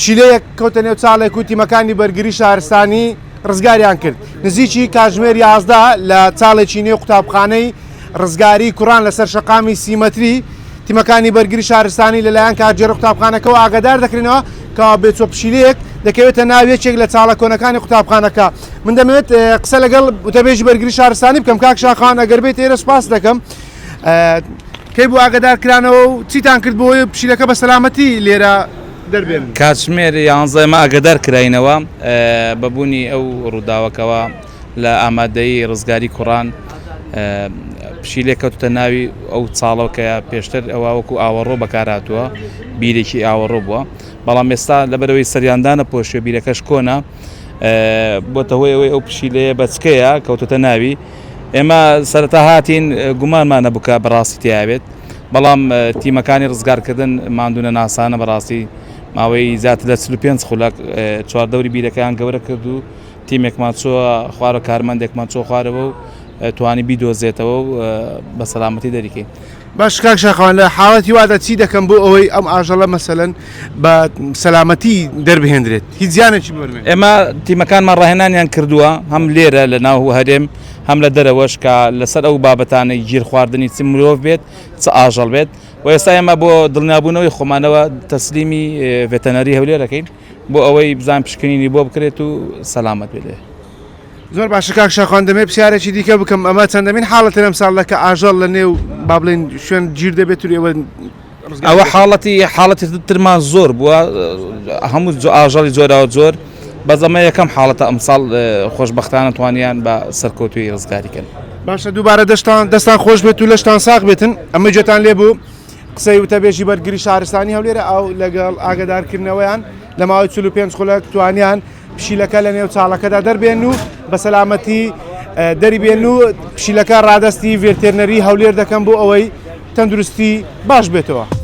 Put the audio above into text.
پشیلەیەک کەوتە نێو چاڵێک و تیمەکانی بەرگری شارستانی ڕزگاریان کرد. نزیکی کاتژمێر 11 لە چاڵێکی نێو قوتابخانەی ڕزگاری کوڕان لەسەر شەقامی سیمەتری تیمەکانی بەرگری شارستانی لەلایەن کاتژێر قوتابخانەکەەوە ئاگادار دەکرێنەوە کە بێچۆ پشیلەیەک دەکەوێتە ناوێکێک لە چاڵە کۆنەکانی قوتابخانەکە. من دەمەوێت قسە لەگەڵ وتەبێژی بەرگری شارستانی بکەم. کاک شاخان ئەگەر بێت ئێرە سپاس دەکەم. کەی بوو ئاگادارکرانەوە و چیتان کرد بۆی پشیلەکە بە سەلامەتی لێرە دەربێن؟ کاتژمێر 11 ئێمە ئاگادار کراینەوە بەبوونی ئەو ڕووداوەکەوە لە ئامادەیی ڕزگاری کوڕان پشیلێک کەوتە ناوی ئەو چاڵەوە کە پێشتر ئەوە وەکو ئاوەڕۆ بەکارهاتووە، بیرێکی ئاوەڕۆ بووە، بەڵام ئێستا لەبەرەوەی سەریاندانە پۆشێ بیرەکەش کۆنا بۆتە هۆی ئەوەی ئەو پشیلەیە بەچکەیە کەوتۆتە ناوی. ئێمە سەرەتا هاتین گومانمانە بکە بەڕاستی تیاوێت، بەڵام تیمەکانی ڕزگارکردن ماندوونە ناسانە بەڕاستی ماوەی زیاتر لە 45 خولەک چواردەوری بیرەکەیان گەورە کرد و تیمێکمان چووە خوارە کارمەندێکمان چۆ خوارەوە و توانی بیدۆزێتەوە و بە سەلامەتی دەریکەین. باش کاک شاخەوان لە حاڵەتی وادە چی دەکەم بۆ ئەوەی ئەم ئاژەڵە مەسەلەن بە سەلامەتی دەربهێنرێت؟ هیچ زیانێکی بەرمێ؟ ئێمە تیمەکانمان ڕاهێنانیان کردووە هەم لێرە لە ناو هەرێم هەم لە دەرەوەش کە لەسەر ئەو بابەتانەی گیر خواردنی چ مرۆڤ بێت چ ئاژەڵ بێت و ئێستا ئێمە بۆ دڵنیابوونەوەی خۆمانەوە تەسلیمی ڤێتەنەری هەولێرەکەین بۆ ئەوەی بزان پشکنینی بۆ بکرێت و سەلامەت بێت. زۆر باشە کاک شاخەوان دەمێ پرسیارێکی دیکە بکەم. ئەمە چەندەمین حاڵەتە لەم ساڵە کە ئاژەڵ لە نێو با بڵێن شوێن گیر دەبێت و ئەوە حاڵەتی ترمان زۆر بووە، هەموو ئاژەڵی زۆراوە زۆر بەزەمە یەکەم حاڵەتە ئەمساڵ خۆشبەختانە توانیان بە سەرکەوتوی ڕزگاریکەن. باشە دووبارە دەستان خۆش بێت و لەشتان ساغ بێتن. ئەمە جێتان لێ بوو قسەی وتەبێژی بەرگری شارستانی هەولێرە ئەو لەگەڵ ئاگادارکردنەوەیان لە ماوەی 45 خولەک توانیان پشیلەکە لە نێو چاڵەکەدا دەربێن و بە سەلامەتی دەریبێن و پشیلەکە ڕادەستی ڤێتێرنەری هەولێر دەکەن بۆ ئەوەی تەندروستی باش بێتەوە.